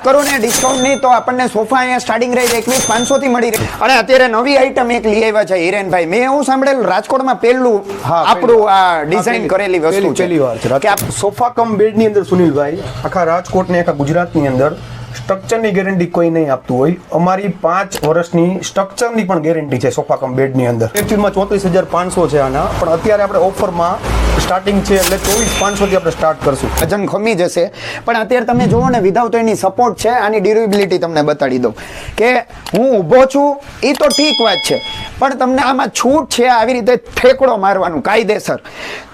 કરું ને ડિસ્કાઉન્ટની તો આપણને સોફા અહીંયા સ્ટાર્ટિંગ રહે 21,500 થી મળી રહે. અને અત્યારે નવી આઈટમ એક લઈ આવ્યા છે હિરેનભાઈ. મેં એવું સાંભળેલું રાજકોટમાં પહેલું આપણું આ ડિઝાઇન કરેલી વસ્તુ છે પહેલી વાર છે કે આ સોફા કમ બેડ ની અંદર સુનિલભાઈ આખા રાજકોટ ને આખા ગુજરાતની અંદર સ્ટ્રક્ચરની ગેરંટી કોઈ નહીં આપતું હોય. અમારી 5 વર્ષની સ્ટ્રક્ચરની પણ ગેરંટી છે સોફા કમ બેડની અંદર. એકચ્યુઅલમાં 34,500 છે આના, પણ અત્યારે આપણે ઓફરમાં સ્ટાર્ટિંગ છે એટલે 24,500 થી આપણે સ્ટાર્ટ કરશું. વજન ખમી જશે, પણ અત્યારે તમે જુઓ ને વિધાઉટ એની સપોર્ટ છે. આની ડ્યુરેબિલિટી તમને બતાડી દઉં કે હું ઊભો છું એ તો ઠીક વાત છે, પણ તમને આમાં છૂટ છે આવી રીતે ઠેકડો મારવાનું કાયદેસર.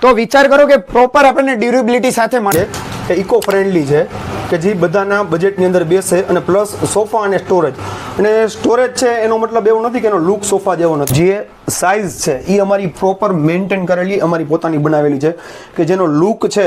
તો વિચાર કરો કે પ્રોપર આપણને ડ્યુરેબિલિટી સાથે મળે. એ ઇકો ફ્રેન્ડલી છે કે જે બધાના બજેટની અંદર બેસે, અને પ્લસ સોફા અને સ્ટોરેજ. અને સ્ટોરેજ છે એનો મતલબ એવું નથી કે એનો લુક સોફા જેવો નથી. જે સાઇઝ છે એ અમારી પ્રોપર મેન્ટેન કરેલી અમારી પોતાની બનાવેલી છે કે જેનો લુક છે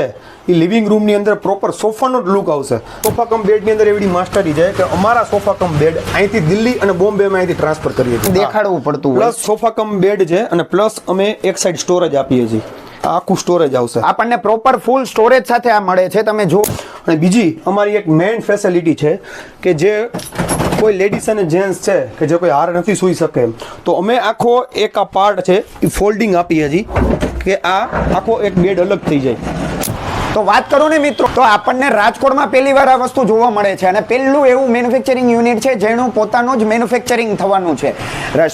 એ લિવિંગ રૂમની અંદર પ્રોપર સોફાનો જ લુક આવશે. સોફા કમ બેડની અંદર એવી માસ્ટરી છે કે અમારા સોફા કમ બેડ અહીંથી દિલ્હી અને બોમ્બેમાં અહીંથી ટ્રાન્સફર કરીએ છીએ. દેખાડવું પડતું. પ્લસ સોફા કમ બેડ છે અને પ્લસ અમે એક સાઈડ સ્ટોરેજ આપીએ છીએ. આખું સ્ટોરેજ આવશે આપણને પ્રોપર ફૂલ સ્ટોરેજ સાથે આ મળે છે. તમે જો. અને બીજી અમારી એક મેઇન ફેસિલિટી છે કે જે કોઈ લેડીઝ અને જેન્ટ્સ છે કે જે કોઈ હાર નથી સૂઈ શકે, તો અમે આખો એક આ પાર્ટ છે એ ફોલ્ડિંગ આપીએ છીએ કે આ આખો એક બેડ અલગ થઈ જાય. તો વાત કરું ને મિત્રો, તો આપણને રાજકોટમાં પહેલી વાર આ વસ્તુ જોવા મળે છે. અને પહેલું એવું મેન્યુફેક્ચરિંગ યુનિટ છે જેનું પોતાનું જ મેન્યુફેક્ચરિંગ થવાનું છે.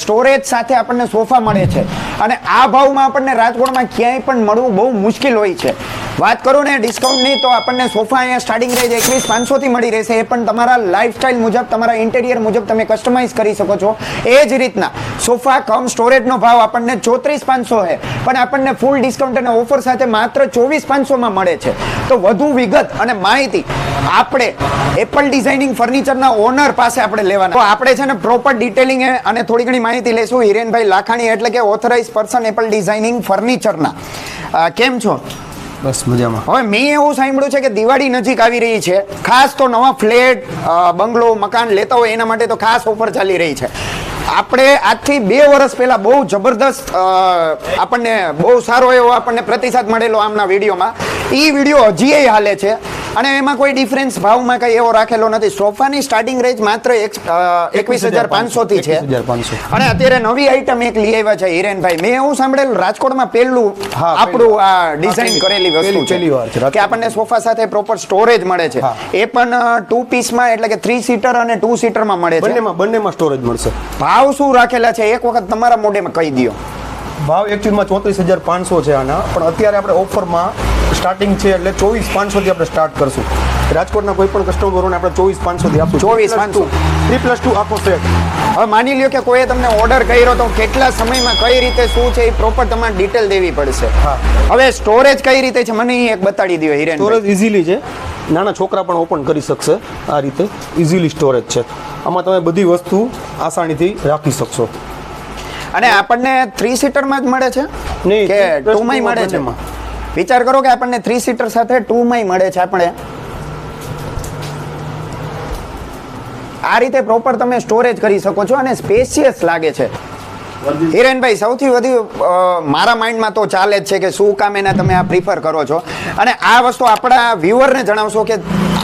સ્ટોરેજ સાથે આપણને સોફા મળે છે, અને આ ભાવમાં આપણને રાજકોટમાં ક્યાંય પણ મળવું બહુ મુશ્કેલ હોય છે. વાત કરું ને ડિસ્કાઉન્ટની તો આપણને સોફા અહીંયા સ્ટાર્ટિંગ રેન્જ 21,500 થી મળી રહેશે. એ પણ તમારા લાઈફસ્ટાઈલ મુજબ, તમારા ઇન્ટેરિયર મુજબ તમે કસ્ટમાઇઝ કરી શકો છો. એ જ રીતના સોફા કમ સ્ટોરેજનો ભાવ આપણને 34,500 છે, પણ આપણને ફૂલ ડિસ્કાઉન્ટ અને ઓફર સાથે માત્ર 24,500 માં મળે છે. તો વધુ વિગત અને માહિતી આપણે એપલ ડિઝાઇનિંગ ફર્નિચરના ઓનર પાસે આપણે લેવાના. તો આપણે છે ને પ્રોપર ડિટેલિંગ અને થોડી ઘણી માહિતી લેશું હિરેનભાઈ લાખાણી, એટલે કે ઓથોરાઇઝ પર્સન એપલ ડિઝાઇનિંગ ફર્નિચરના. કેમ છો? બસ મજામાં. હવે મેં એવું સાંભળ્યું છે કે દિવાળી નજીક આવી રહી છે, ખાસ તો નવા ફ્લેટ, બંગલો, મકાન લેતા હોય એના માટે તો ખાસ ઓફર ચાલી રહી છે. આપણે આજથી 2 વર્ષ પહેલા બહુ જબરદસ્ત આપણને બહુ સારો એવો આપણને પ્રતિસાદ મળેલો આમના વિડીયોમાં. એ વિડીયો હજી હાલે છે, અને એમાં કોઈ ડિફરન્સ ભાવમાં કઈ એવો રાખેલો નથી. સોફાની સ્ટાર્ટિંગ રેન્જ માત્ર 21,500 થી છે. અને અત્યારે નવી આઈટમ એક લઈ આવ્યા છે હિરેનભાઈ. મેં એવું સાંભળેલું રાજકોટમાં પહેલું આપણું આ ડિઝાઇન કરેલી વસ્તુ છે કે આપણને સોફા સાથે પ્રોપર સ્ટોરેજ મળે છે. એ પણ 2 પીસમાં, એટલે કે 3 સીટર અને 2 સીટરમાં મળે છે. બંનેમાં સ્ટોરેજ મળશે. ભાવ શું રાખેલા છે એક વખત તમારા મોઢેમાં કહી દો. ભાવ એકચ્યુઅલમાં 34,500 છે આના, પણ અત્યારે આપણે ઓફરમાં સ્ટાર્ટિંગ છે એટલે 24,500 થી આપણે સ્ટાર્ટ કરશું. રાજકોટના કોઈ પણ કસ્ટમરોને આપણે 24,500 થી આપશું. 24,500 3+2 આખો સેટ. હવે માની લ્યો કે કોઈએ તમને ઓર્ડર કર્યો તો કેટલા સમયમાં કઈ રીતે શું છે એ પ્રોપર તમારે ડિટેલ દેવી પડશે. હવે સ્ટોરેજ કઈ રીતે છે મને એક બતાડી દો હિરેન. સ્ટોરેજ ઇઝીલી છે, નાના છોકરા પણ ઓપન કરી શકશે. આ રીતે ઇઝીલી સ્ટોરેજ છે. આમાં તમે બધી વસ્તુ આસાનીથી રાખી શકશો. અને આપણને 3 સીટરમાં જ મળે છે નહીં કે 2 માં મળે છે? વિચાર કરો કે આપણને 3 સીટર સાથે 2 માં મળે છે. આપણે આ રીતે પ્રોપર તમે સ્ટોરેજ કરી શકો છો અને સ્પેશિયસ લાગે છે. હિરેનભાઈ, સૌથી વધુ મારા માઇન્ડમાં તો ચાલે જ છે કે શું કામ એના તમે આ પ્રિફર કરો છો, અને આ વસ્તુ આપણા વ્યુઅરને જણાવશો કે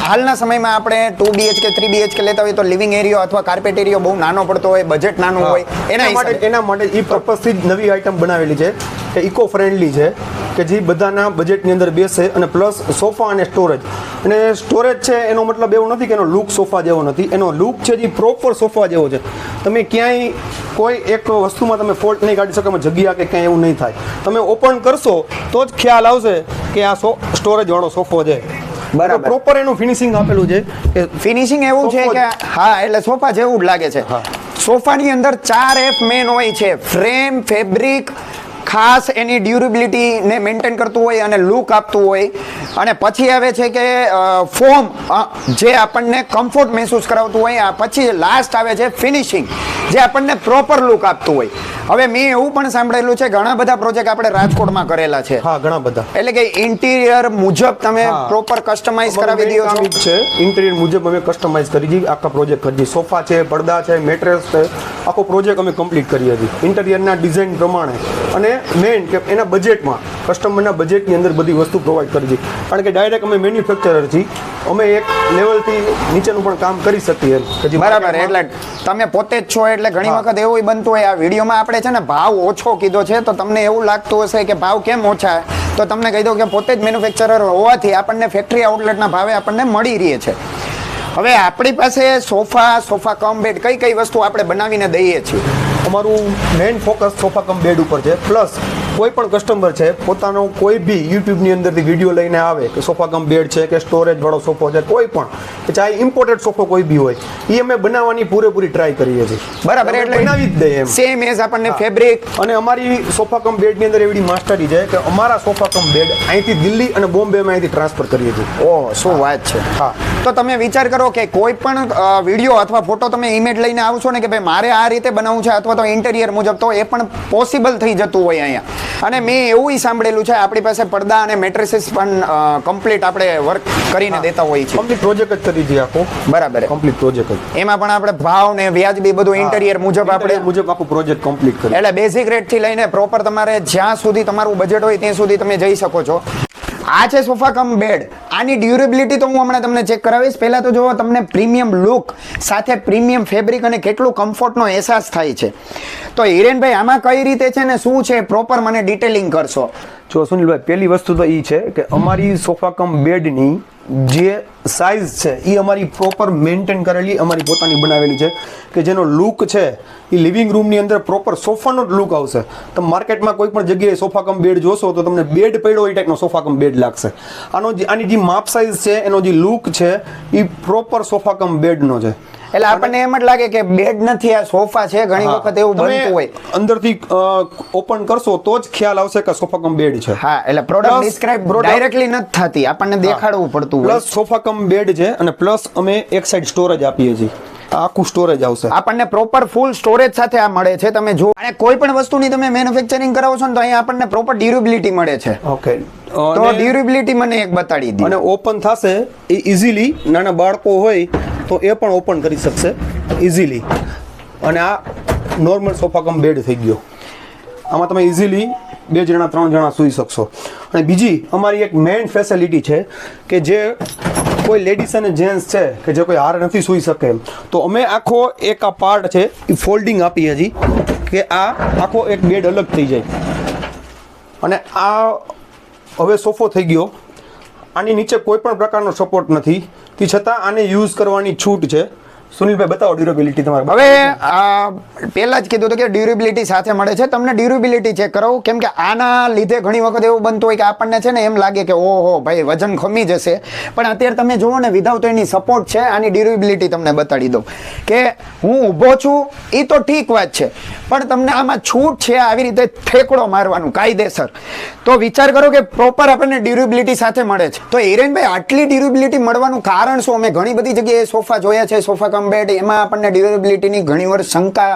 હાલના સમયમાં આપણે 2 BHK 3 BHK લેતા હોય તો લિવિંગ એરિયો અથવા કાર્પેટ એરિયો બહુ નાનો પડતો હોય, બજેટ નાનું હોય, એના માટે એ પર્પઝથી જ નવી આઈટમ બનાવેલી છે કે ઇકો ફ્રેન્ડલી છે કે જે બધાના બજેટની અંદર બેસે, અને પ્લસ સોફા અને સ્ટોરેજ. અને સ્ટોરેજ છે એનો મતલબ એવું નથી કે એનો લુક સોફા જેવો નથી. એનો લુક છે જે પ્રોપર સોફા જેવો છે. તમે ક્યાંય કોઈ એક વસ્તુમાં તમે ફોલ્ટ નહીં કાઢી શકો, જગ્યા કે ક્યાંય એવું નહીં થાય. તમે ઓપન કરશો તો જ ખ્યાલ આવશે કે આ સ્ટોરેજ વાળો સોફો છે. બરાબર, પ્રોપર એનું ફિનિશિંગ આપેલું છે. ફિનિશિંગ એવું છે કે હા, એટલે સોફા જેવું જ લાગે છે. સોફાની અંદર 4F મેન હોય છે. ફ્રેમ, ફેબ્રિક, ખાસ એની ડ્યુરેબિલિટીને મેન્ટેન કરતું હોય અને લુક આપતું હોય. અને પછી આવે છે કે ફોમ, જે આપણને કમ્ફર્ટ મહેસૂસ કરાવતું હોય. પછી લાસ્ટ આવે છે ફિનિશિંગ, જે આપણને પ્રોપર લુક આપતું હોય. હવે મેં એવું પણ સાંભળેલું છે ઘણા બધા પ્રોજેક્ટ આપણે રાજકોટમાં કરેલા છે. હા, ઘણા બધા. એટલે કે ઇન્ટિરિયર મુજબ તમે પ્રોપર કસ્ટમાઇઝ કરાવી દો છો. છે ઇન્ટિરિયર મુજબ અમે કસ્ટમાઇઝ કરી દીધી, આખા પ્રોજેક્ટ કરી દીધી. સોફા છે, પડદા છે, મેટ્રેસ છે, આખો પ્રોજેક્ટ અમે કમ્પ્લીટ કરી હતી ઇન્ટિરિયરના ડિઝાઇન પ્રમાણે. અને મેઇન કે એના બજેટમાં, કસ્ટમરના બજેટની અંદર બધી વસ્તુ પ્રોવાઈડ કરી દીધી. કારણ કે ડાયરેક્ટ અમે મેન્યુફેક્ચરર છીએ, અમે એક લેવલથી નીચેનું પણ કામ કરી શકીએ. બરાબર. એટલે તમે પોતે જ છો એટલે ઘણી વખત એવું બનતું હોય. આ વિડીયોમાં આપણે છે ને ભાવ ઓછો કીધો છે તો તમને એવું લાગતું હશે કે ભાવ કેમ ઓછા, તો તમને કહી દઉં કે પોતે જ મેન્યુફેક્ચરર હોવાથી આપણને ફેક્ટરી આઉટલેટના ભાવે આપણને મળી રહે છે. હવે આપણી પાસે સોફા કમ બેડ કઈ વસ્તુ આપણે બનાવીને દઈએ છીએ? અમારું main focus sofa cum bed ઉપર છે. પ્લસ કોઈ પણ કસ્ટમર છે પોતાનો કોઈ બી યુટ્યુબની અંદરથી વિડીયો લઈને આવે કે સોફા કમ બેડ છે કે સ્ટોરેજ વાળો સોફો છે, કોઈ પણ કે ચાહે ઇમ્પોર્ટેડ સોફો કોઈ બી હોય, એ અમે બનાવવાની પૂરેપૂરી ટ્રાય કરીએ છીએ. બરાબર. એટલે બનાવી જ દઈએ એમ સેમ એઝ આપણને ફેબ્રિક. અને અમારી સોફા કમ બેડની અંદર એવી માસ્ટરી છે કે અમારા સોફા કમ બેડ અહીંથી દિલ્હી અને બોમ્બેમાં અહીંથી ટ્રાન્સફર કરીએ છીએ. ઓહ, શું વાત છે. હા. તો તમે વિચાર કરો કે કોઈ પણ વિડીયો અથવા ફોટો તમે ઇમેજ લઈને આવશો ને કે ભાઈ મારે આ રીતે બનાવવું છે અથવા તો ઇન્ટિરિયર મુજબ, તો એ પણ પોસિબલ થઈ જતું હોય અહીંયા. અને મેં એવું સાંભળેલું છે આપણી પાસે પડદા અને મેટ્રેસીસ પણ કમ્પ્લીટ આપણે વર્ક કરીને દેતા હોઈએ છીએ. કમ્પ્લીટ પ્રોજેક્ટ જ કરી દઈએ આખો. બરાબર. કમ્પ્લીટ પ્રોજેક્ટ જ. એમાં પણ આપણે ભાવ ને વ્યાજબી બધું ઇન્ટિરિયર મુજબ આપણે આખું પ્રોજેક્ટ કમ્પ્લીટ કરી. એટલે બેઝિક રેટ થી લઈને પ્રોપર તમારે જ્યાં સુધી તમારું બજેટ હોય ત્યાં સુધી તમે જઈ શકો છો. આ છે સોફા કમ બેડ. આની ડ્યુરેબિલિટી તો હું હમણાં તમને ચેક કરાવીશ. પહેલા તો જો તમને પ્રીમિયમ લુક સાથે પ્રીમિયમ ફેબ્રિક અને કેટલું કમ્ફર્ટનો અહેસાસ થાય છે. તો હિરેનભાઈ આમાં કઈ રીતે છે ને શું છે પ્રોપર મને ડિટેલિંગ કરશો? જો સુનિલભાઈ, પહેલી વસ્તુ તો એ છે કે અમારી સોફા કમ બેડની જે સાઇઝ છે એ અમારી પ્રોપર મેન્ટેન કરેલી, અમારી પોતાની બનાવેલી છે કે જેનો લુક છે એ લિવિંગ રૂમની અંદર પ્રોપર સોફાનો જ લુક આવશે. તમે માર્કેટમાં કોઈ પણ જગ્યાએ સોફા કમ બેડ જોશો તો તમને બેડ પડ્યો એ ટાઈપનો સોફા કમ બેડ લાગશે. આની જે માપ સાઇઝ છે, એનો જે લુક છે એ પ્રોપર સોફા કમ બેડનો છે. એટલે આપણને એમ જ લાગે કે બેડ નથી, આ સોફા છે. ઘણી વખત એવું બનતું હોય, અંદરથી ઓપન કરશો તો જ ખ્યાલ આવશે કે સોફા કમ બેડ છે. હા, એટલે પ્રોડક્ટ ડિસ્ક્રાઇબ ડાયરેક્ટલી નથી થતી, આપણને દેખાડવું પડતું હોય. પ્લસ સોફા કમ બેડ છે અને પ્લસ અમે એક સાઈડ સ્ટોરેજ આપીએ છીએ. આખું સ્ટોરેજ આવશે આપણને પ્રોપર ફૂલ સ્ટોરેજ સાથે આ મળે છે. તમે જો અને કોઈ પણ વસ્તુની તમે મેન્યુફેક્ચરિંગ કરાવો છો ને તો અહીંયા આપણને પ્રોપર ડ્યુરેબિલિટી મળે છે. ઓકે, તો ડ્યુરેબિલિટી મને એક બતાડી દી. અને ઓપન થશે એ ઇઝીલી, નાના બાળકો હોય તો એ પણ ઓપન કરી શકશે ઇઝીલી. અને આ નોર્મલ સોફા કમ બેડ થઈ ગયો. આમાં તમે ઇઝીલી 2 જણા 3 જણા સૂઈ શકશો. અને બીજી અમારી એક મેઇન ફેસિલિટી છે કે જે કોઈ લેડીઝ અને જેન્ટ્સ છે કે જે કોઈ હાર નથી સૂઈ શકે, તો અમે આખો એક આ પાર્ટ છે એ ફોલ્ડિંગ આપીએ છીએ કે આ આખો એક બેડ અલગ થઈ જાય. અને આ હવે સોફો થઈ ગયો. આની નીચે કોઈ પણ પ્રકારનો સપોર્ટ નથી, તે છતાં આને યુઝ કરવાની છૂટ છે. સુનિલભાઈ બતાવો ડ્યુરેબિલિટી તમારે. હવે પહેલા જ કીધું હતું કે ડ્યુરેબિલિટી સાથે મળે છે. તમને ડ્યુરેબિલિટી ચેક કરાવું, કેમ કે આના લીધે ઘણી વખત એવું બનતું હોય કે આપણને છે ને એમ લાગે કે ઓહો ભાઈ વજન ખમી જશે, પણ અત્યારે તમે જુઓ ને વિધાઉટ એની સપોર્ટ છે. આની ડ્યુરેબિલિટી તમને બતાડી દઉં કે હું ઊભો છું એ તો ઠીક વાત છે, પણ તમને આમાં છૂટ છે આવી રીતે ઠેકડો મારવાનું કાયદેસર. તો વિચાર કરો કે પ્રોપર આપણને ડ્યુરેબિલિટી સાથે મળે છે. તો હિરેનભાઈ આટલી ડ્યુરેબિલિટી મળવાનું કારણ શું? અમે ઘણી બધી જગ્યાએ સોફા જોયા છે, સોફા બેડ, એમાં આપણને ડ્યુરેબિલિટીની ઘણીવાર શંકા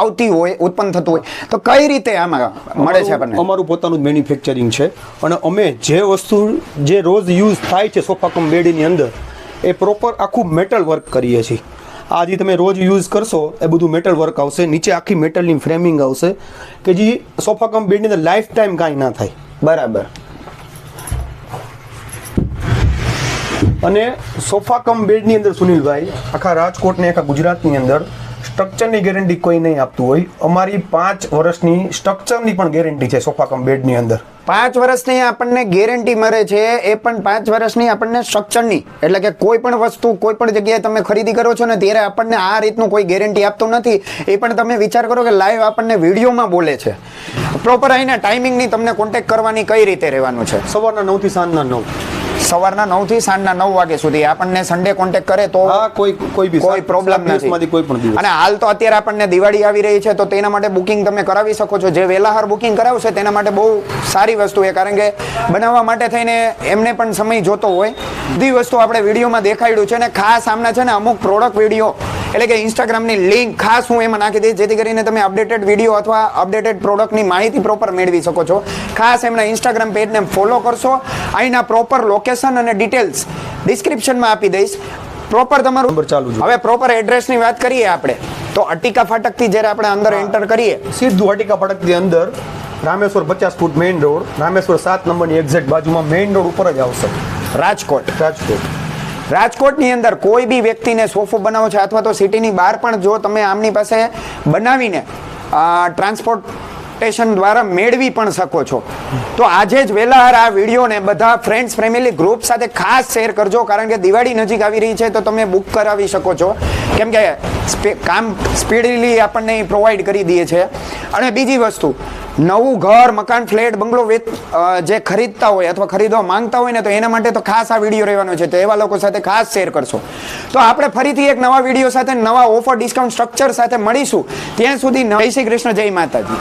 આવતી હોય, ઉત્પન્ન થતું હોય, તો કઈ રીતે આમાં મળે છે આપણને? અમારું પોતાનું મેન્યુફેક્ચરિંગ છે અને અમે જે વસ્તુ જે રોજ યુઝ થાય છે સોફા કમ બેડની અંદર એ પ્રોપર આખું મેટલ વર્ક કરીએ છીએ. આ જે તમે રોજ યુઝ કરશો એ બધું મેટલ વર્ક આવશે. નીચે આખી મેટલની ફ્રેમિંગ આવશે કે જે સોફા કમ બેડની અંદર લાઈફ ટાઈમ કાંઈ ના થાય. બરાબર. અને સોફા કમ બેડની અંદર સુનિલભાઈ આખા રાજકોટ ને આખા ગુજરાતની અંદર સ્ટ્રક્ચરની ગેરંટી કોઈ નહીં આપતું હોય. અમારી 5 વર્ષની સ્ટ્રક્ચરની પણ ગેરંટી છે સોફા કમ બેડની અંદર. 5 વર્ષની આપણને ગેરંટી મળે છે, એ પણ 5 વર્ષની આપણને સ્ટ્રક્ચરની. એટલે કે કોઈ પણ વસ્તુ કોઈ પણ જગ્યાએ તમે ખરીદી કરો છો ને ત્યારે આપણને આ રીતનું કોઈ ગેરંટી આપતું નથી. એ પણ તમે વિચાર કરો કે લાઈવ આપણને વિડીયોમાં બોલે છે. પ્રોપર અહીંના ટાઈમિંગની તમને કોન્ટેક્ટ કરવાની કઈ રીતે રહેવાનું છે? સવારના 9 થી સાંજના 9. સવારના 9 થી સાંજના 9 વાગ્યા સુધી. આપણને સન્ડે કોન્ટેક્ટ કરે તો કોઈ પ્રોબ્લેમ નથી. અને હાલ તો અત્યારે આપણને દિવાળી આવી રહી છે તો તેના માટે બુકિંગ તમે કરાવી શકો છો. જે વહેલાહાર બુકિંગ કરાવશે તેના માટે બહુ સારી વસ્તુ છે, કારણ કે બનાવવા માટે થઈને એમને પણ સમય જોતો હોય. બધી વસ્તુ આપણે વિડીયોમાં દેખાડ્યું છે. અને ખાસ આમના છે ને અમુક પ્રોડક્ટ વિડીયો એટલે કે ઇન્સ્ટાગ્રામની લિંક ખાસ હું એમાં નાખી દઈશ, જેથી કરીને તમે અપડેટેડ વિડીયો અથવા અપડેટેડ પ્રોડક્ટની માહિતી પ્રોપર મેળવી શકો છો. ખાસ એમના ઇન્સ્ટાગ્રામ પેજને ફોલો કરશો. અહીંના પ્રોપર લોકેશન અને ડિટેલ્સ ડિસ્ક્રિપ્શનમાં આપી દઈશ. પ્રોપર તમારું નંબર ચાલુ છે. હવે પ્રોપર એડ્રેસની વાત કરીએ આપણે તો અટ્ટિકા ફાટકથી જ્યારે આપણે અંદર એન્ટર કરીએ સીધું અટિકા ફાટકની અંદર રામેશ્વર 50 ફૂટ મેઇન રોડ, રામેશ્વર 7 નંબરની એક્ઝેક્ટ બાજુમાં મેઇન રોડ ઉપર જ આવશે રાજકોટ. રાજકોટ. રાજકોટની અંદર કોઈ બી વ્યક્તિને સોફો બનાવો છે અથવા તો સિટીની બહાર પણ જો તમે આમની પાસે બનાવીને ટ્રાન્સપોર્ટેશન દ્વારા મેળવી પણ શકો છો. તો આજે જ વહેલા આ વિડીયોને બધા ફ્રેન્ડ્સ ફેમિલી ગ્રુપ સાથે ખાસ શેર કરજો, કારણ કે દિવાળી નજીક આવી રહી છે તો તમે બુક કરાવી શકો છો, કેમ કે કામ સ્પીડલી આપણને પ્રોવાઈડ કરી દઈએ છે. અને બીજી વસ્તુ, નવું ઘર, મકાન, ફ્લેટ, બંગલો જે ખરીદતા હોય અથવા ખરીદવા માંગતા હોય ને તો એના માટે તો ખાસ આ વિડીયો રહેવાનો છે, તો એવા લોકો સાથે ખાસ શેર કરશો. તો આપણે ફરીથી એક નવા વિડીયો સાથે, નવા ઓફર, ડિસ્કાઉન્ટ સ્ટ્રક્ચર સાથે મળીશું. ત્યાં સુધી જય શ્રી કૃષ્ણ, જય માતાજી.